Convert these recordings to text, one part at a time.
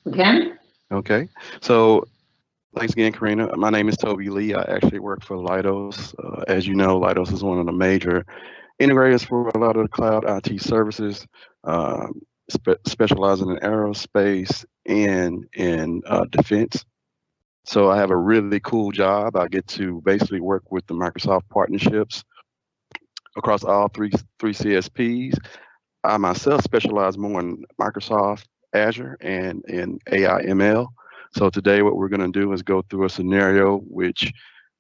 Okay. Okay. So thanks again, Karina. My name is Toby Lee. I actually work for Leidos. As you know, Leidos is one of the major integrators for a lot of the cloud IT services, specializing in aerospace and in defense. So I have a really cool job. I get to basically work with the Microsoft partnerships across all three CSPs. I myself specialize more in Microsoft Azure and in AI ML. So today, what we're going to do is go through a scenario which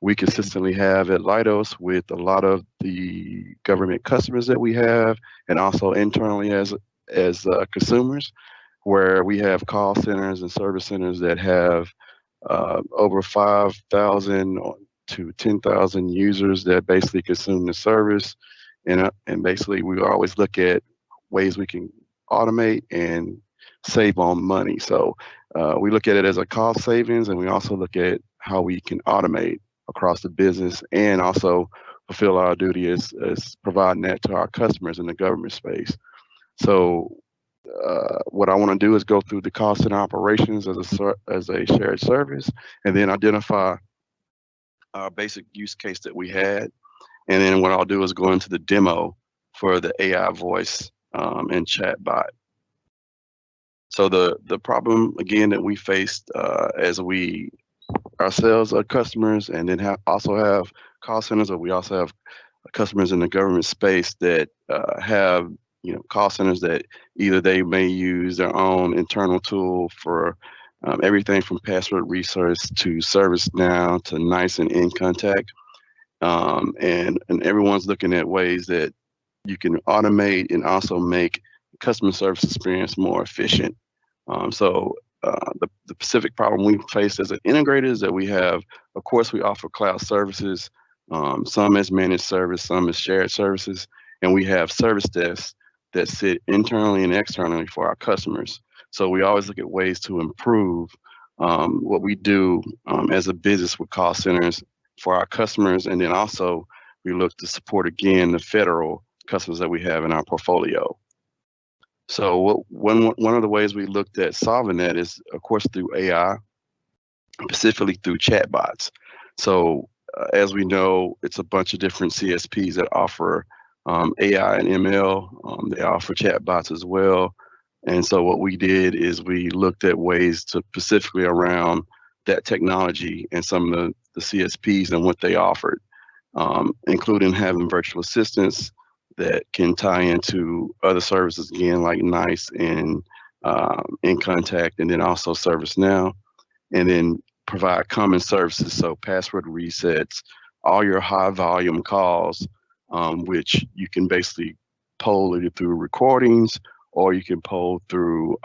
we consistently have at Leidos with a lot of the government customers that we have, and also internally as consumers, where we have call centers and service centers that have over 5,000 to 10,000 users that basically consume the service. And basically, we always look at ways we can automate and save on money. So we look at it as a cost savings, and we also look at how we can automate across the business and also fulfill our duty as providing that to our customers in the government space. So what I want to do is go through the cost and operations as a shared service, and then identify our basic use case that we had. And then what I'll do is go into the demo for the AI voice and chatbot. So the problem again that we faced as we ourselves are customers, and then also have call centers, or we also have customers in the government space that have call centers that either they may use their own internal tool for everything from password research to ServiceNow to Nice and In Contact, and everyone's looking at ways that you can automate and also make customer service experience more efficient. The specific problem we face as an integrator is that we have, of course, we offer cloud services, some as managed service, some as shared services, and we have service desks that sit internally and externally for our customers. So we always look at ways to improve what we do as a business with call centers for our customers, and then also we look to support again the federal customers that we have in our portfolio. So one of the ways we looked at solving that is, of course, through AI, specifically through chatbots. So as we know, it's a bunch of different CSPs that offer AI and ML. They offer chatbots as well. And so what we did is we looked at ways to specifically around that technology and some of the CSPs and what they offered, including having virtual assistants that can tie into other services again, like Nice and In Contact, and then also ServiceNow, and then provide common services, so password resets, all your high volume calls, which you can basically poll either through recordings or you can poll through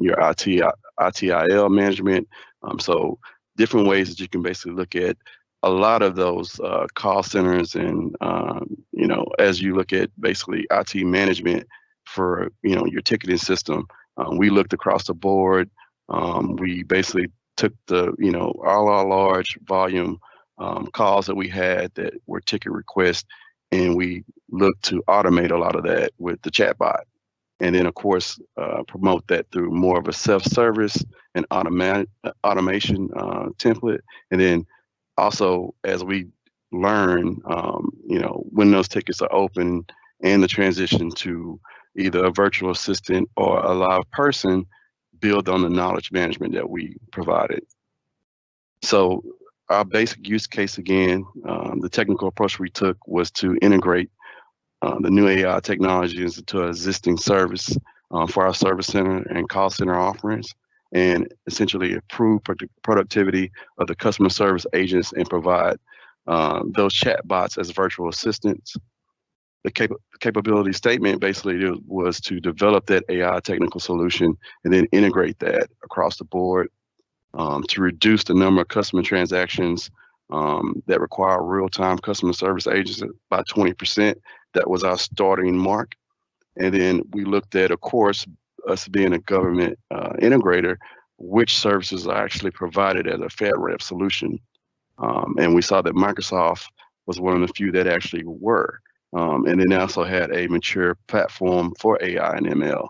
your ITIL management. So different ways that you can basically look at a lot of those call centers, and as you look at basically IT management for your ticketing system, we looked across the board. We basically took all our large volume calls that we had that were ticket requests, and we looked to automate a lot of that with the chatbot, and then of course promote that through more of a self-service and automation template, and then also as we learn, when those tickets are open and the transition to either a virtual assistant or a live person, build on the knowledge management that we provided. So our basic use case again, the technical approach we took was to integrate the new AI technologies into an existing service for our service center and call center offerings, and essentially improve productivity of the customer service agents and provide those chatbots as virtual assistants. The capability statement basically was to develop that AI technical solution and then integrate that across the board to reduce the number of customer transactions that require real-time customer service agents by 20%. That was our starting mark. And then we looked at, of course, us being a government integrator, which services are actually provided as a FedRAMP solution. And we saw that Microsoft was one of the few that actually were. And then also had a mature platform for AI and ML.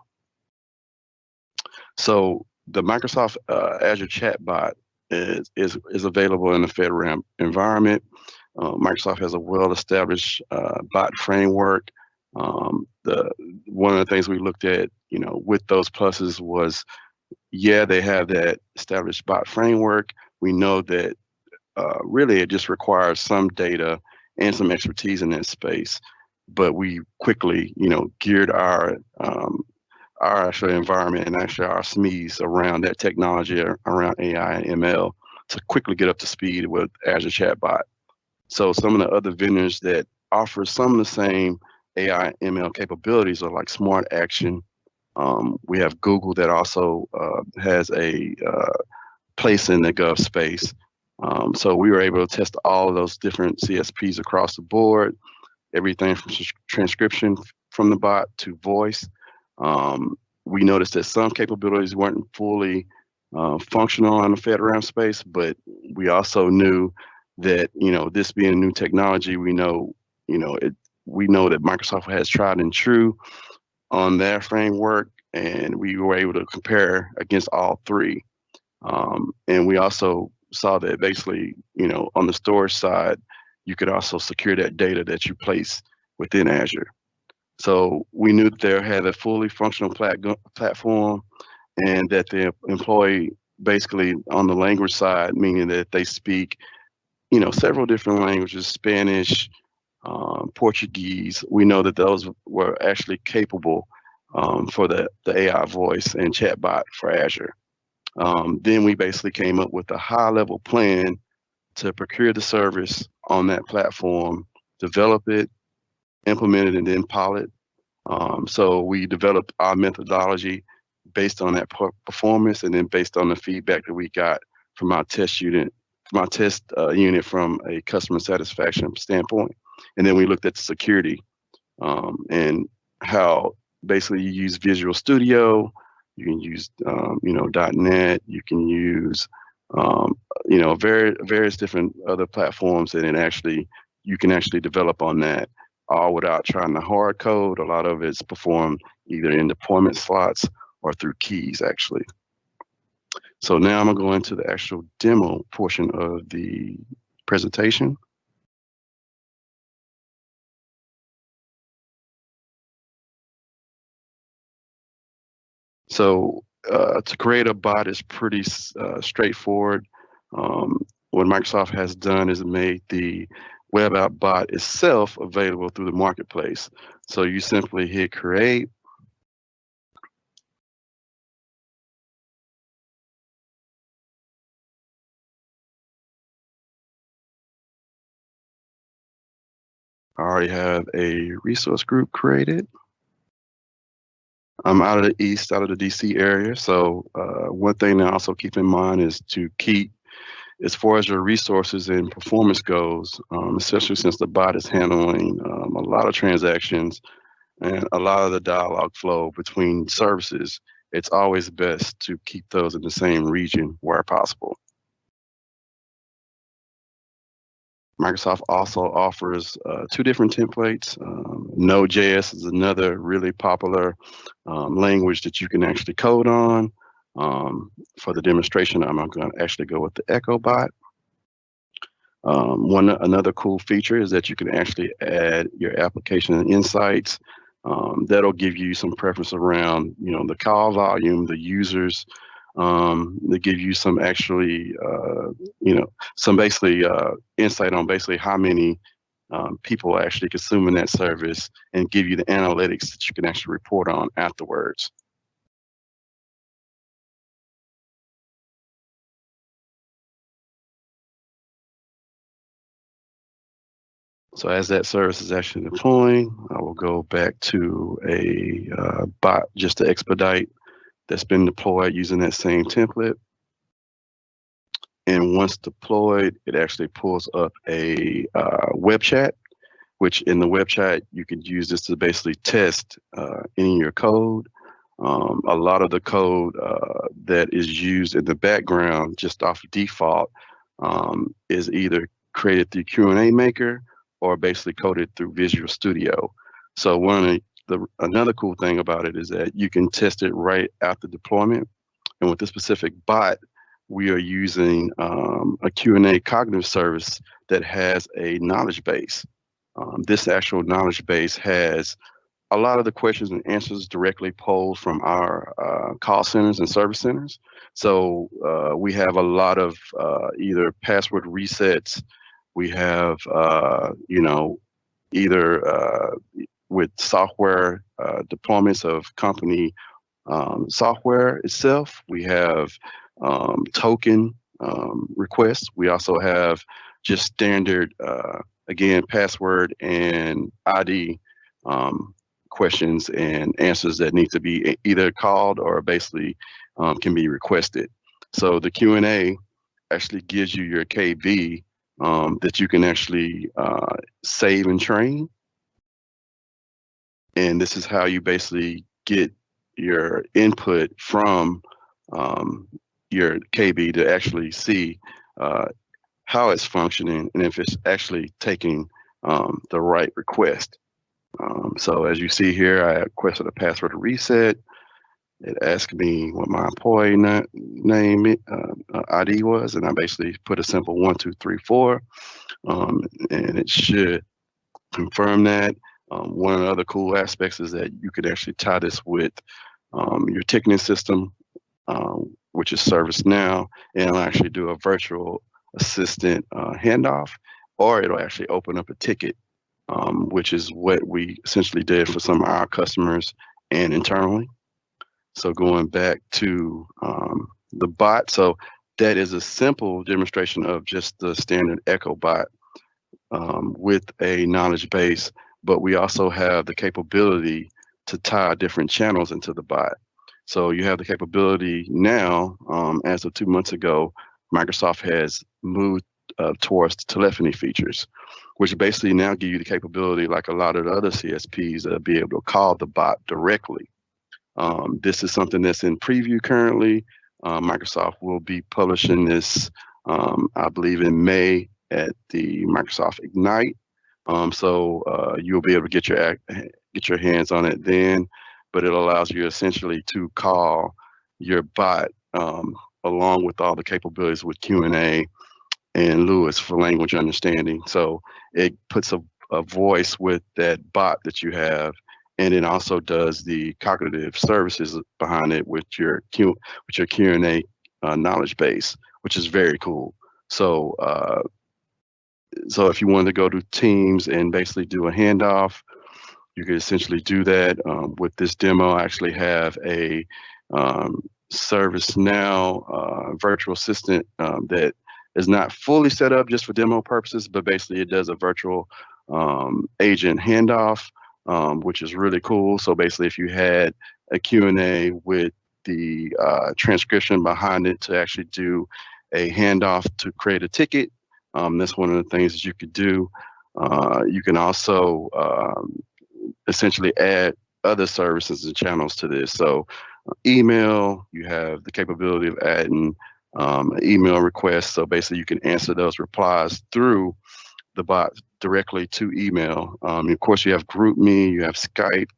So the Microsoft Azure Chatbot is available in the FedRAMP environment. Microsoft has a well-established bot framework. The one of the things we looked at, with those pluses was, yeah, they have that established bot framework. We know that really it just requires some data and some expertise in that space. But we quickly, geared our actual environment and actually our SMEs around that technology, around AI and ML, to quickly get up to speed with Azure Chatbot. So some of the other vendors that offer some of the same AI ML capabilities are like Smart Action. We have Google that also has a place in the Gov space. So we were able to test all of those different CSPs across the board, everything from transcription from the bot to voice. We noticed that some capabilities weren't fully functional in the FedRAMP space, but we also knew that, this being a new technology, we know that Microsoft has tried and true on their framework, and we were able to compare against all three. And we also saw that basically, on the storage side, you could also secure that data that you place within Azure. So we knew that they had a fully functional platform, and that the employee basically on the language side, meaning that they speak, several different languages, Spanish, Portuguese. We know that those were actually capable for the AI voice and chatbot for Azure. Then we basically came up with a high-level plan to procure the service on that platform, develop it, implement it, and then pilot. So we developed our methodology based on that performance, and then based on the feedback that we got from our test unit, from a customer satisfaction standpoint. And then we looked at the security and how basically you use Visual Studio, you can use .NET, you can use various different other platforms, and then you can actually develop on that all without trying to hard code. A lot of it's performed either in deployment slots or through keys, actually. So now I'm gonna go into the actual demo portion of the presentation. So to create a bot is pretty straightforward. What Microsoft has done is made the web app bot itself available through the marketplace. So you simply hit create. I already have a resource group created. I'm out of the East, out of the DC area. So one thing to also keep in mind is to keep, as far as your resources and performance goes, especially since the bot is handling a lot of transactions and a lot of the dialogue flow between services, it's always best to keep those in the same region where possible. Microsoft also offers two different templates. Node.js is another really popular language that you can actually code on. For the demonstration, I'm going to actually go with the Echo bot. Another cool feature is that you can actually add your application and insights. That'll give you some preference around, the call volume, the users. They give you some actually, some basically insight on basically how many people are actually consuming that service, and give you the analytics that you can actually report on afterwards. So as that service is actually deploying, I will go back to a bot just to expedite that's been deployed using that same template. And once deployed, it actually pulls up a web chat, which in the web chat, you can use this to basically test any of your code. A lot of the code that is used in the background just off default is either created through Q&A Maker or basically coded through Visual Studio. So another cool thing about it is that you can test it right after deployment. And with this specific bot, we are using a Q&A cognitive service that has a knowledge base. This actual knowledge base has a lot of the questions and answers directly posed from our call centers and service centers. So we have a lot of either password resets. We have, either with software deployments of company software itself. We have token requests. We also have just standard, again, password and ID questions and answers that need to be either called or basically can be requested. So the Q&A actually gives you your KV that you can actually save and train. And this is how you basically get your input from your KB to actually see how it's functioning and if it's actually taking the right request. So as you see here, I requested a password reset. It asked me what my employee name ID was, and I basically put a simple 1, 2, 3, 4, and it should confirm that. One of the other cool aspects is that you could actually tie this with your ticketing system, which is ServiceNow, and it'll actually do a virtual assistant handoff, or it'll actually open up a ticket, which is what we essentially did for some of our customers and internally. So going back to the bot, so that is a simple demonstration of just the standard Echo bot with a knowledge base, but we also have the capability to tie different channels into the bot. So you have the capability now, as of 2 months ago, Microsoft has moved towards telephony features, which basically now give you the capability, like a lot of the other CSPs, to be able to call the bot directly. This is something that's in preview currently. Microsoft will be publishing this, I believe, in May at the Microsoft Ignite. So you'll be able to get your hands on it then, but it allows you essentially to call your bot along with all the capabilities with Q&A and Lewis for language understanding. So it puts a voice with that bot that you have, and it also does the cognitive services behind it with your Q&A knowledge base, which is very cool. So so if you wanted to go to Teams and basically do a handoff, you could essentially do that. With this demo, I actually have a ServiceNow virtual assistant that is not fully set up just for demo purposes, but basically it does a virtual agent handoff, which is really cool. So basically if you had a Q&A with the transcription behind it to actually do a handoff to create a ticket, that's one of the things that you could do. You can also essentially add other services and channels to this. So email, you have the capability of adding an email request. So basically you can answer those replies through the bot directly to email. Of course, you have GroupMe, you have Skype,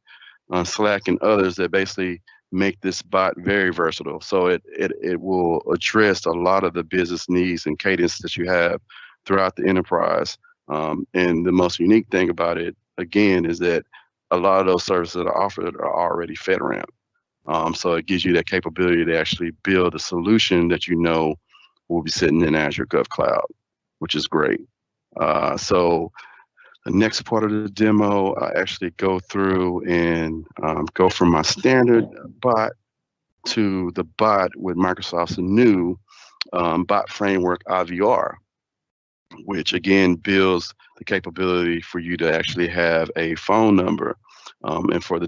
Slack, and others that basically make this bot very versatile. So it will address a lot of the business needs and cadence that you have throughout the enterprise. And the most unique thing about it, again, is that a lot of those services that are offered are already FedRAMP. So it gives you that capability to actually build a solution that you know will be sitting in Azure GovCloud, which is great. So the next part of the demo, I actually go through and go from my standard bot to the bot with Microsoft's new bot framework IVR, which again builds the capability for you to actually have a phone number. And for the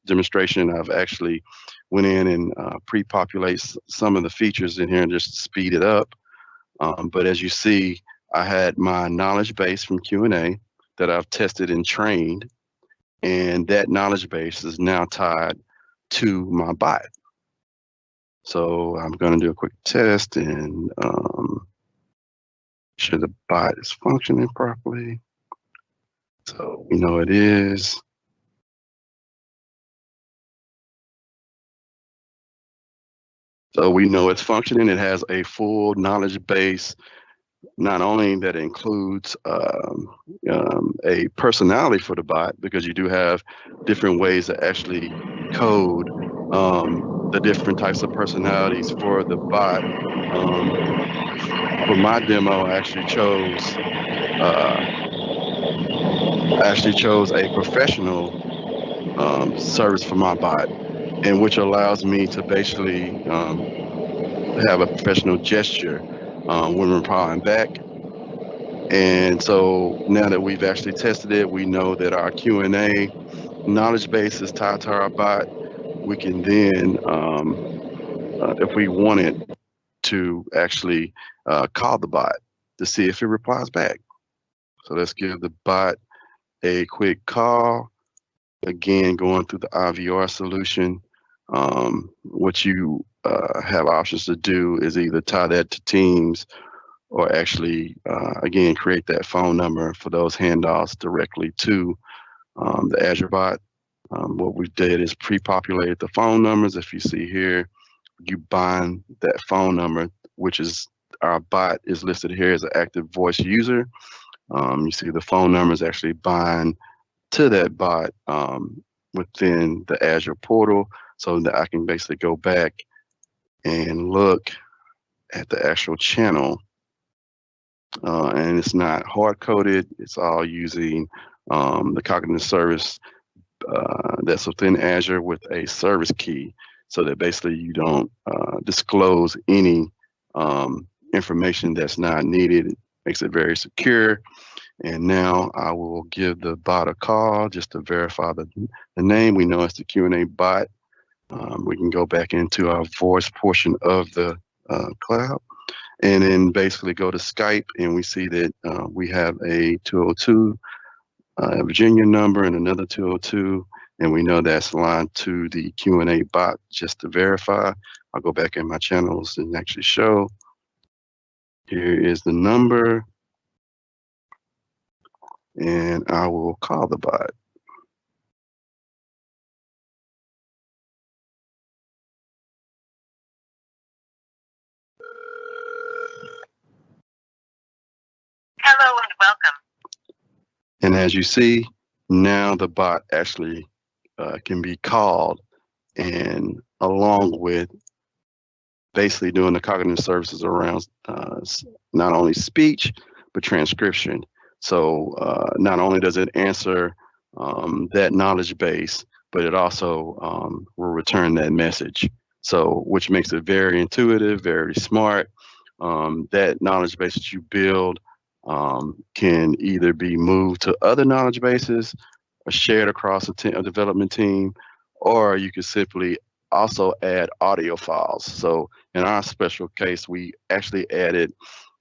demonstration, I've actually went in and pre-populate some of the features in here just to speed it up. But as you see, I had my knowledge base from Q&A that I've tested and trained, and that knowledge base is now tied to my bot. So I'm going to do a quick test and sure the bot is functioning properly. So we know it is. So we know it's functioning. It has a full knowledge base, not only that includes a personality for the bot, because you do have different ways to actually code the different types of personalities for the bot. For my demo, I actually chose a professional service for my bot, and which allows me to basically have a professional gesture when replying back. And so now that we've actually tested it, we know that our Q&A knowledge base is tied to our bot. We can then, if we wanted to actually call the bot to see if it replies back. So let's give the bot a quick call. Again, going through the IVR solution, what you have options to do is either tie that to Teams or actually, again, create that phone number for those handoffs directly to the Azure bot. What we did is pre-populated the phone numbers. If you see here, you bind that phone number, which is our bot is listed here as an active voice user. You see the phone numbers actually bind to that bot within the Azure portal, so that I can basically go back and look at the actual channel. And it's not hard coded. It's all using the cognitive service that's within Azure with a service key, so that basically you don't disclose any information that's not needed. It makes it very secure. And now I will give the bot a call just to verify the name. We know it's the Q&A bot. We can go back into our voice portion of the cloud and then basically go to Skype, and we see that we have a 202 Virginia number and another 202, and we know that's aligned to the Q&A bot. Just to verify, I'll go back in my channels and actually show. Here is the number, and I will call the bot. Hello and welcome. And as you see, now the bot actually can be called, and along with basically doing the cognitive services around not only speech, but transcription. So not only does it answer that knowledge base, but it also will return that message. So which makes it very intuitive, very smart. That knowledge base that you build can either be moved to other knowledge bases or shared across a development team, or you could simply also add audio files. So in our special case, we actually added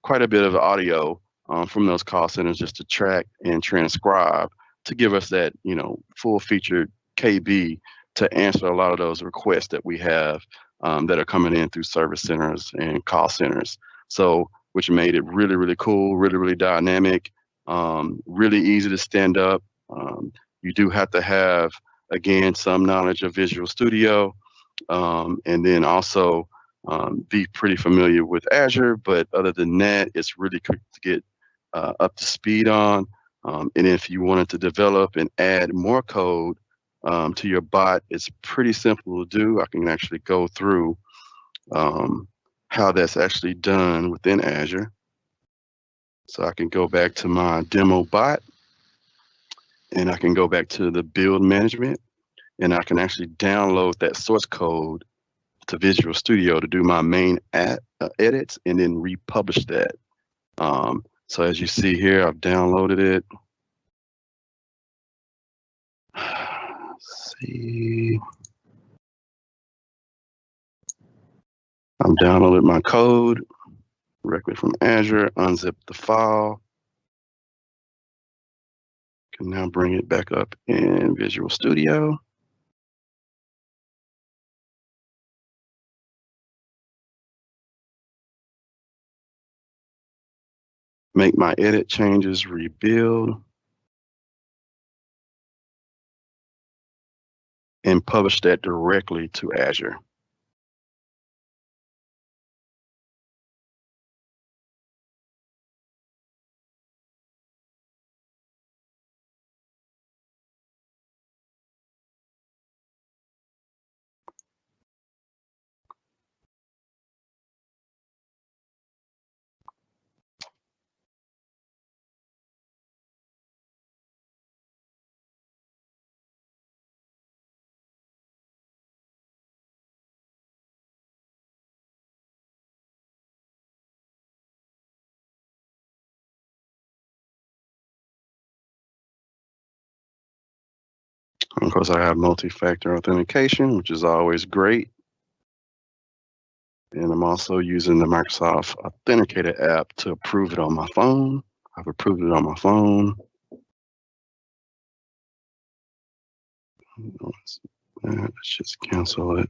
quite a bit of audio from those call centers just to track and transcribe to give us that, full featured KB to answer a lot of those requests that we have that are coming in through service centers and call centers. So, which made it really, really cool, really, really dynamic, really easy to stand up. You do have to have, again, some knowledge of Visual Studio, and then also be pretty familiar with Azure. But other than that, it's really quick to get up to speed on. And if you wanted to develop and add more code to your bot, it's pretty simple to do. I can actually go through how that's actually done within Azure. So I can go back to my demo bot, and I can go back to the build management, and I can actually download that source code to Visual Studio to do my main edits and then republish that. So as you see here, I've downloaded it. Let's see. I've downloaded my code directly from Azure, unzip the file. Can now bring it back up in Visual Studio. Make my edit changes, rebuild, and publish that directly to Azure. Of course, I have multi-factor authentication, which is always great. And I'm also using the Microsoft Authenticator app to approve it on my phone. I've approved it on my phone. Let's just cancel it.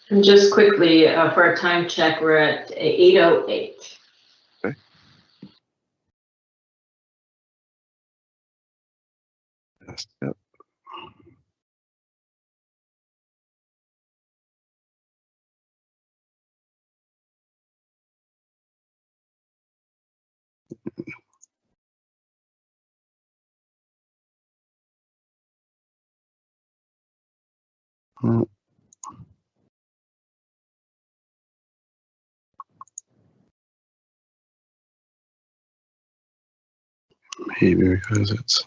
And just quickly, for a time check, we're at 8:08. Okay. Yep. Maybe because it's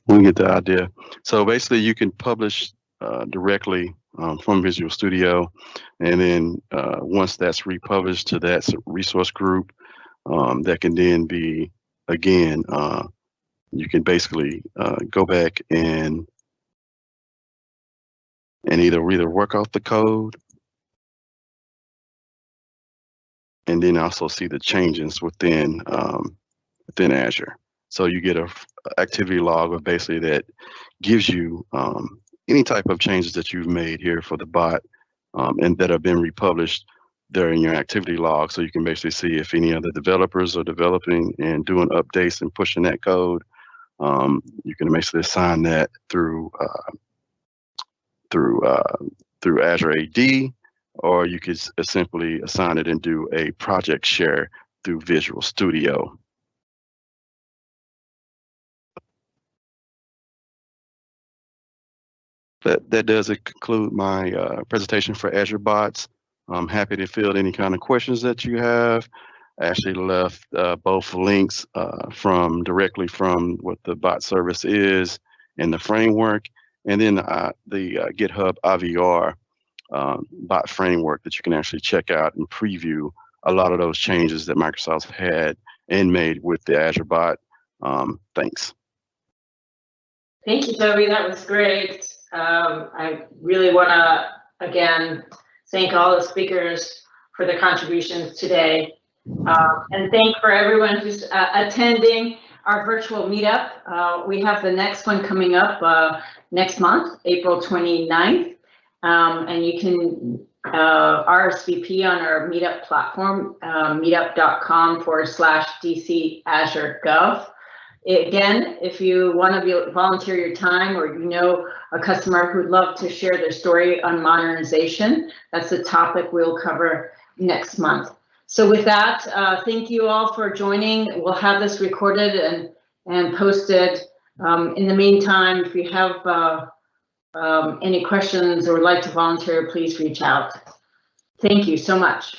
we get the idea. So basically, you can publish directly from Visual Studio, and then once that's republished to that resource group, that can then be again. You can basically go back and either work off the code, and then also see the changes within within Azure. So you get a activity log of basically that gives you any type of changes that you've made here for the bot and that have been republished. They're in your activity log, so you can basically see if any other developers are developing and doing updates and pushing that code. You can basically assign that through Azure AD, or you could simply assign it and do a project share through Visual Studio. That does conclude my presentation for Azure Bots. I'm happy to field any kind of questions that you have. I actually left both links directly from what the bot service is and the framework, and then the GitHub IVR bot framework that you can actually check out and preview a lot of those changes that Microsoft had and made with the Azure bot. Thanks. Thank you, Toby. That was great. I really want to, again, thank all the speakers for their contributions today. And thank for everyone who's attending our virtual meetup. We have the next one coming up next month, April 29th. And you can RSVP on our meetup platform, meetup.com/DC Azure Gov. Again, if you want to volunteer your time, or you know a customer who'd love to share their story on modernization, that's the topic we'll cover next month. So with that, thank you all for joining. We'll have this recorded and posted. In the meantime, if you have any questions or would like to volunteer, please reach out. Thank you so much.